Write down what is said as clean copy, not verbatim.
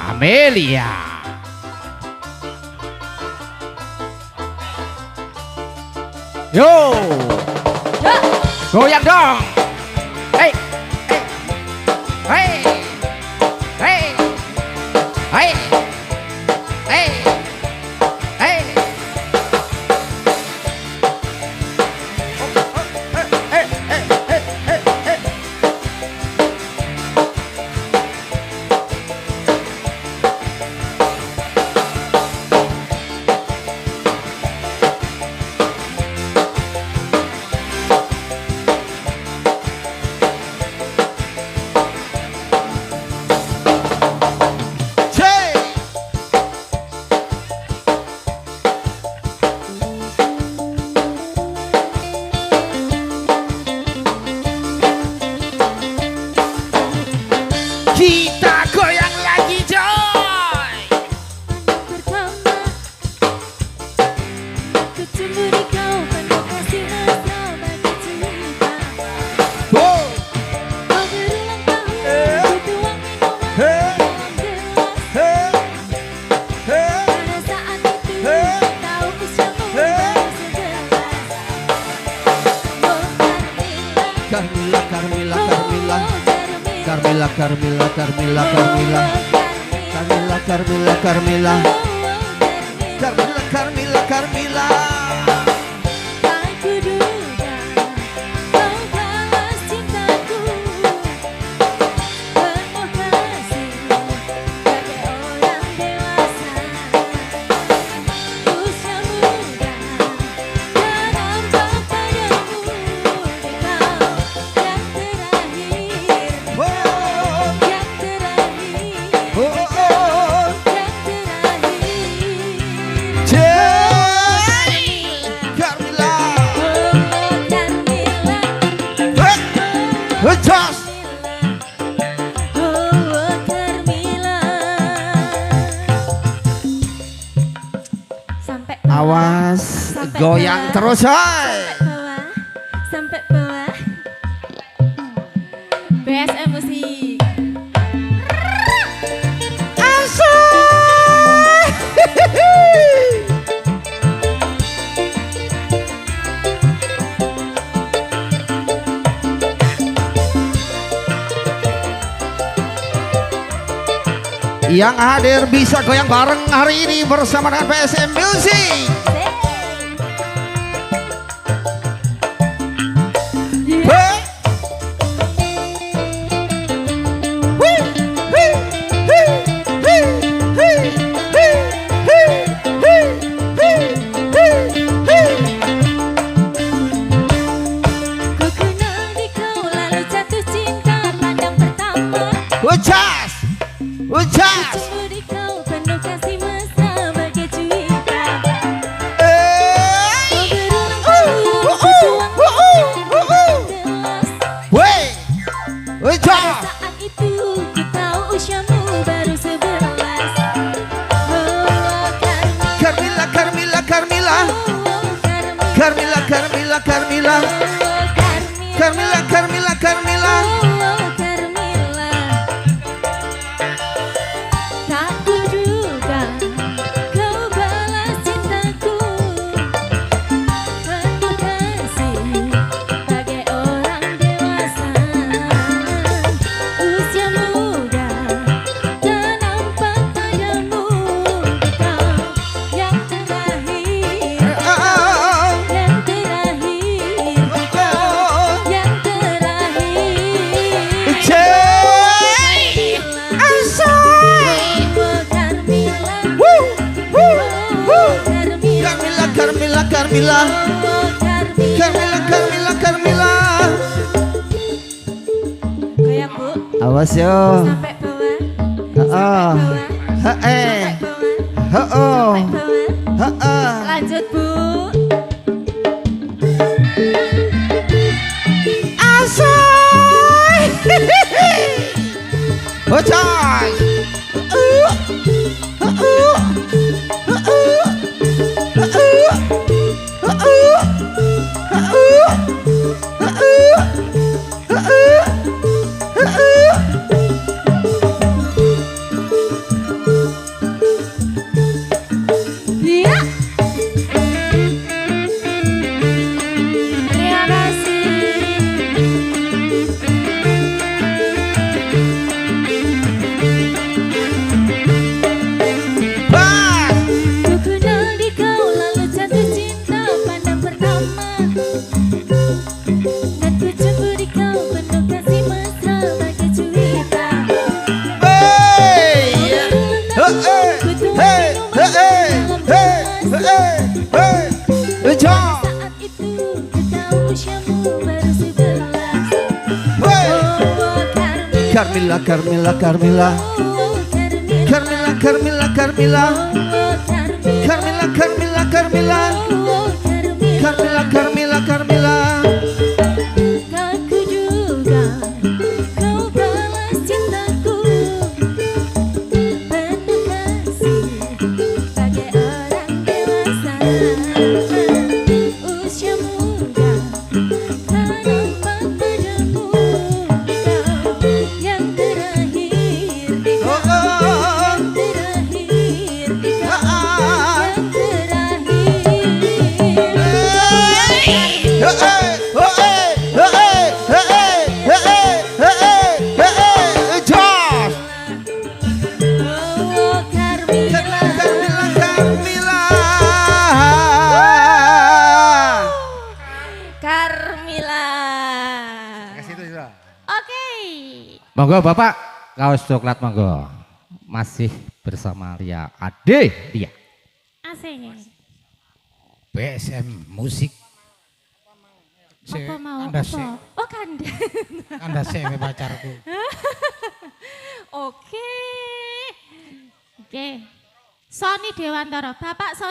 Amelia. Yo, goyang dong. Hey, hey, hey, hey, hey, hey, hey. Kita goyang lagi coy. Pertama ketemu di kau penuh kasih mesra bagi cerita. Kau berulang tahun kutuang minuman dalam gelas. Pada saat itu tahu usiamu baru 11. Carmila, Carmila, Carmila. Carmila, Carmila, Carmila, Carmila, Carmila, Carmila, Carmila, Carmila, Carmila, Carmila. aku duga kau balas cintaku penuh kasih bagai orang dewasa. Usia muda dan nampak padamu di kau yang terakhir. Awas, goyang terus, hai. Sampai bawah. BSM musik. Yang hadir bisa goyang bareng hari ini bersama dengan PSM Music. Ku kenal di kau lalu jatuh cinta pandang pertama. Ucas, ucas. Ketemu di kau penuh kasih mesra bagai cerita. Kau berulang tahun kutuang minuman gelas. Wey, Pada ucas. saat itu ku tahu usiamu baru 11. Oh Carmila, Carmila, Carmila, Carmila, Carmila, Carmila, Carmila, Carmila, Carmila, Carmila. Carmila, tak kuduga kau balas cintaku penuh kasih bagai orang dewasa. Usia muda dan nampak padamu di kau yang terakhir. Yang terakhir, yang terakhir. Cey, asai. Carmila, Carmila, Carmila, Carmila, Carmila, Carmila. Goyang bu, Awas yo. sampai bawah, Heeh. Heeh. Heeh. Heeh. lanjut bu. Asai. Ucas. Carmila, Carmila, Carmila, Carmila, Carmila, Carmila, Carmila, Carmila, Carmila, Carmila, Carmila, Carmila. Aku juga kau balas cintaku, penuh kasih bagai orang dewasa. Usia muda tak nampak padamu, kau yang terakhir di kau, yang terakhir di kau, yang Josh. Oh, Carmila, Carmila, Carmila. Carmila. Oke. Monggo Bapak, kaos coklat monggo. Masih bersama Lia Ade Lia. Asik. BSM musik. Apa mau? Anda Apa? Oh, kanda. Anda pacarku. Oke. Oke. Sony Dewantara. Bapak Sony